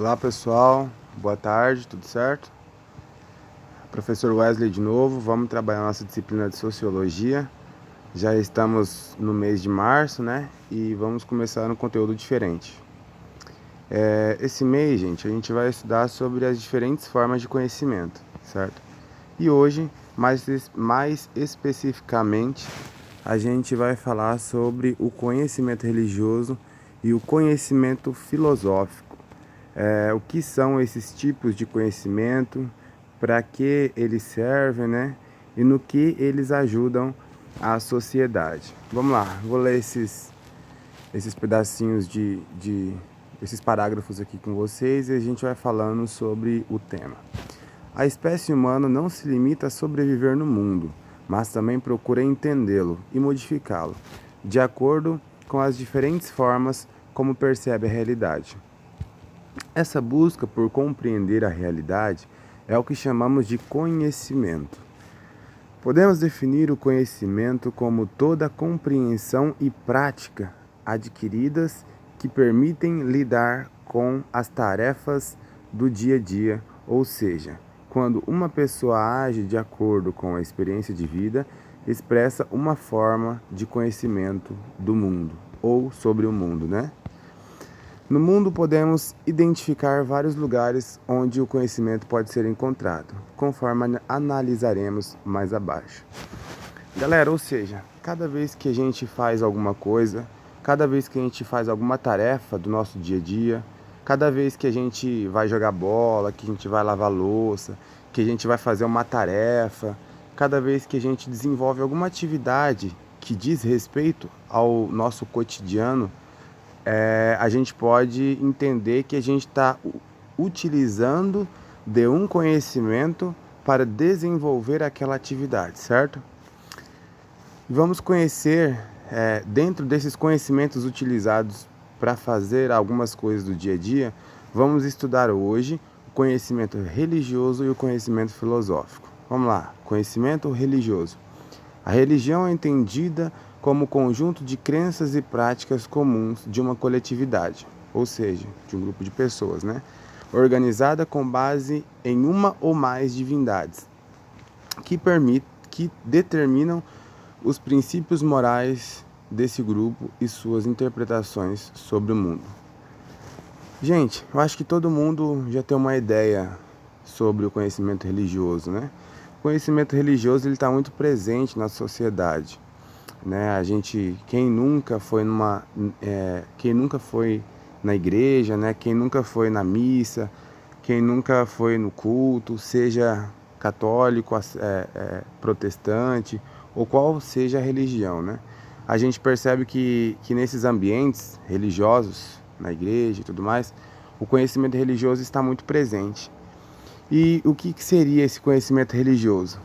Olá pessoal, boa tarde, tudo certo? Professor Wesley de novo, vamos trabalhar nossa disciplina de Sociologia. Já estamos no mês de março, né? E vamos começar um conteúdo diferente. Esse mês, gente, a gente vai estudar sobre as diferentes formas de conhecimento, certo? E hoje, mais especificamente, a gente vai falar sobre o conhecimento religioso e o conhecimento filosófico. O que são esses tipos de conhecimento, para que eles servem, né? E no que eles ajudam a sociedade. Vamos lá, vou ler esses pedacinhos esses parágrafos aqui com vocês e a gente vai falando sobre o tema. A espécie humana não se limita a sobreviver no mundo, mas também procura entendê-lo e modificá-lo, de acordo com as diferentes formas como percebe a realidade. Essa busca por compreender a realidade é o que chamamos de conhecimento. Podemos definir o conhecimento como toda a compreensão e prática adquiridas que permitem lidar com as tarefas do dia a dia, ou seja, quando uma pessoa age de acordo com a experiência de vida, expressa uma forma de conhecimento do mundo, ou sobre o mundo, né? No mundo podemos identificar vários lugares onde o conhecimento pode ser encontrado, conforme analisaremos mais abaixo. Galera, ou seja, cada vez que a gente faz alguma coisa, cada vez que a gente faz alguma tarefa do nosso dia a dia, cada vez que a gente vai jogar bola, que a gente vai lavar louça, que a gente vai fazer uma tarefa, cada vez que a gente desenvolve alguma atividade que diz respeito ao nosso cotidiano, a gente pode entender que a gente está utilizando de um conhecimento para desenvolver aquela atividade, certo? Vamos conhecer, dentro desses conhecimentos utilizados para fazer algumas coisas do dia a dia, vamos estudar hoje o conhecimento religioso e o conhecimento filosófico. Vamos lá, conhecimento religioso. A religião é entendida como conjunto de crenças e práticas comuns de uma coletividade, ou seja, de um grupo de pessoas, né? Organizada com base em uma ou mais divindades, que determinam os princípios morais desse grupo e suas interpretações sobre o mundo. Gente, eu acho que todo mundo já tem uma ideia sobre o conhecimento religioso, né? O conhecimento religioso ele está muito presente na sociedade, né? Quem nunca foi na igreja, né? Quem nunca foi na missa, quem nunca foi no culto, seja católico, protestante ou qual seja a religião, né? A gente percebe que nesses ambientes religiosos, na igreja e tudo mais, o conhecimento religioso está muito presente. E o que seria esse conhecimento religioso?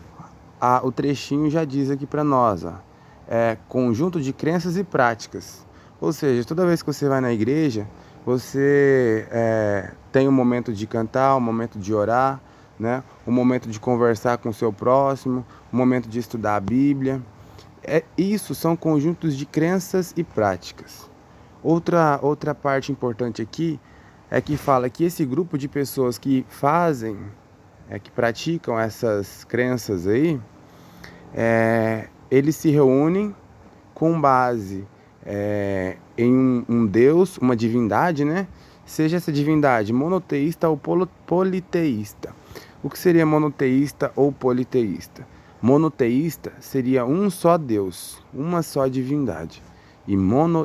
O trechinho já diz aqui para nós, ó, conjunto de crenças e práticas. Ou seja, toda vez que você vai na igreja, você tem um momento de cantar, um momento de orar, né? Um momento de conversar com o seu próximo, um momento de estudar a Bíblia. Isso são conjuntos de crenças e práticas. Outra parte importante aqui é que fala que esse grupo de pessoas que que praticam essas crenças aí, eles se reúnem com base em um Deus, uma divindade, né? Seja essa divindade monoteísta ou politeísta. O que seria monoteísta ou politeísta? Monoteísta seria um só Deus, uma só divindade.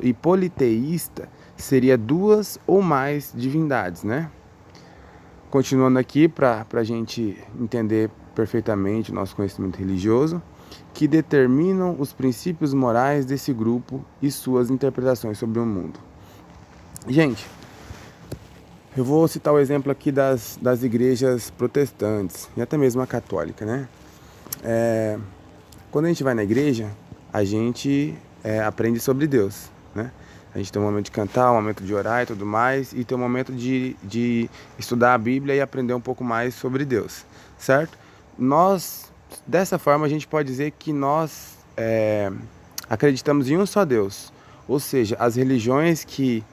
E politeísta seria duas ou mais divindades, né? Continuando aqui para a gente entender perfeitamente o nosso conhecimento religioso, que determinam os princípios morais desse grupo e suas interpretações sobre o mundo. Gente, eu vou citar o exemplo aqui das igrejas protestantes e até mesmo a católica, né? Quando a gente vai na igreja, a gente aprende sobre Deus, né? A gente tem um momento de cantar, um momento de orar e tudo mais, e tem um momento de estudar a Bíblia e aprender um pouco mais sobre Deus, certo? Dessa forma, a gente pode dizer que nós acreditamos em um só Deus. Ou seja, as religiões que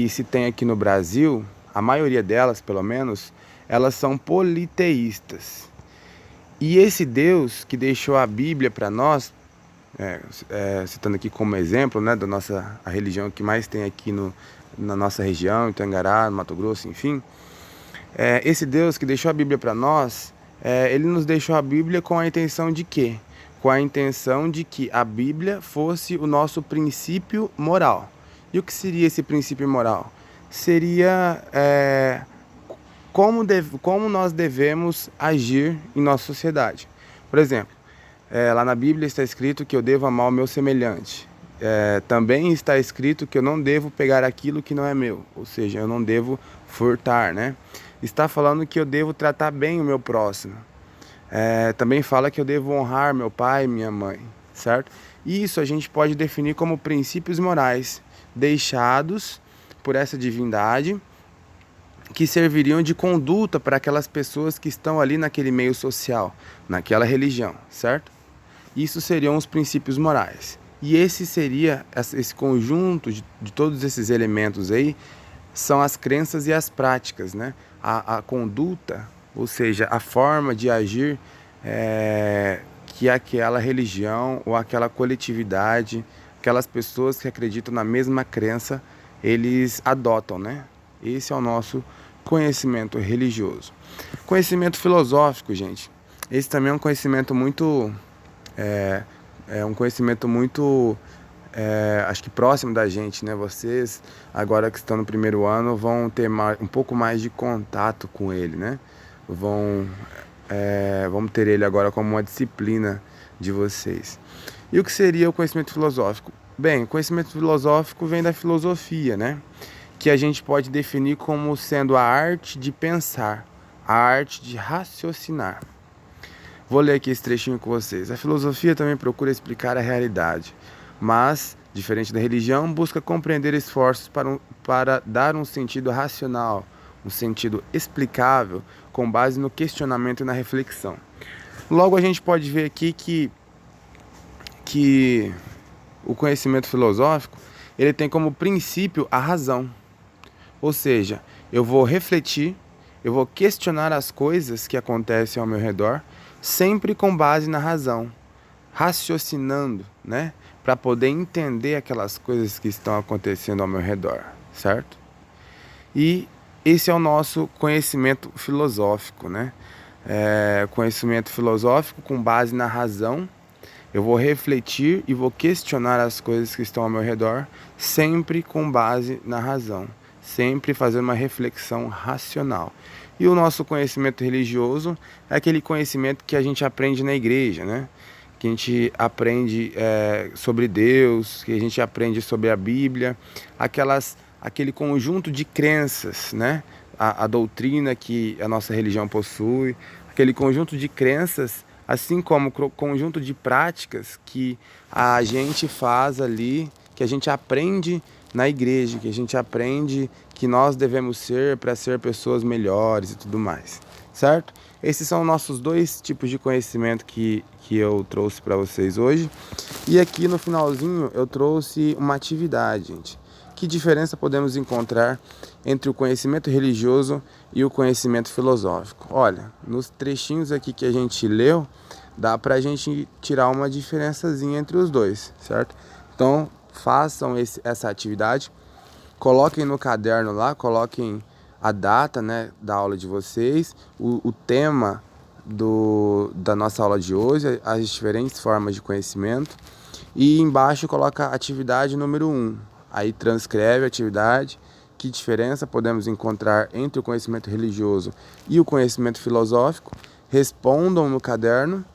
se tem aqui no Brasil, a maioria delas, pelo menos, elas são politeístas. E esse Deus que deixou a Bíblia para nós, citando aqui como exemplo, né, a religião que mais tem aqui na nossa região, em Tangará, no Mato Grosso, enfim, esse Deus que deixou a Bíblia para nós, ele nos deixou a Bíblia com a intenção de quê? Com a intenção de que a Bíblia fosse o nosso princípio moral. E o que seria esse princípio moral? Seria como nós devemos agir em nossa sociedade. Por exemplo, lá na Bíblia está escrito que eu devo amar o meu semelhante. Também está escrito que eu não devo pegar aquilo que não é meu, ou seja, eu não devo furtar, né? Está falando que eu devo tratar bem o meu próximo. Também fala que eu devo honrar meu pai e minha mãe, certo? Isso a gente pode definir como princípios morais deixados por essa divindade, que serviriam de conduta para aquelas pessoas que estão ali naquele meio social, naquela religião, certo? Isso seriam os princípios morais. E esse conjunto de todos esses elementos aí, são as crenças e as práticas, né? A conduta, ou seja, a forma de agir que aquela religião ou aquela coletividade, aquelas pessoas que acreditam na mesma crença, eles adotam, né? Esse é o nosso conhecimento religioso. Conhecimento filosófico, gente. Esse também é um conhecimento muito... acho que próximo da gente, né? Vocês, agora que estão no primeiro ano, vão ter um pouco mais de contato com ele, né? Vamos ter ele agora como uma disciplina de vocês. E o que seria o conhecimento filosófico? Bem, o conhecimento filosófico vem da filosofia, né? Que a gente pode definir como sendo a arte de pensar, a arte de raciocinar. Vou ler aqui esse trechinho com vocês. A filosofia também procura explicar a realidade, mas, diferente da religião, busca compreender esforços para dar um sentido racional, um sentido explicável, com base no questionamento e na reflexão. Logo, a gente pode ver aqui que o conhecimento filosófico, ele tem como princípio a razão. Ou seja, eu vou refletir, eu vou questionar as coisas que acontecem ao meu redor, sempre com base na razão, raciocinando, né? Para poder entender aquelas coisas que estão acontecendo ao meu redor, certo? E esse é o nosso conhecimento filosófico, né? Conhecimento filosófico com base na razão. Eu vou refletir e vou questionar as coisas que estão ao meu redor, sempre com base na razão, sempre fazendo uma reflexão racional. E o nosso conhecimento religioso é aquele conhecimento que a gente aprende na igreja, né? Que a gente aprende sobre Deus, que a gente aprende sobre a Bíblia, aquele conjunto de crenças, né? A doutrina que a nossa religião possui, aquele conjunto de crenças, assim como o conjunto de práticas que a gente faz ali, que a gente aprende na igreja, que a gente aprende que nós devemos ser para ser pessoas melhores e tudo mais, certo? Esses são nossos dois tipos de conhecimento que eu trouxe para vocês hoje. E aqui no finalzinho eu trouxe uma atividade, gente. Que diferença podemos encontrar entre o conhecimento religioso e o conhecimento filosófico? Olha, nos trechinhos aqui que a gente leu, dá pra gente tirar uma diferençazinha entre os dois, certo? Então, façam essa atividade, coloquem no caderno lá, coloquem a data, né, da aula de vocês, o tema da nossa aula de hoje, as diferentes formas de conhecimento, e embaixo coloca a atividade número 1. Aí transcreve a atividade, que diferença podemos encontrar entre o conhecimento religioso e o conhecimento filosófico. Respondam no caderno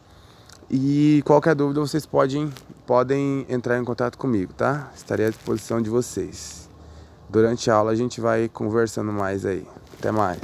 e qualquer dúvida vocês podem entrar em contato comigo, tá? Estarei à disposição de vocês. Durante a aula a gente vai conversando mais aí. Até mais.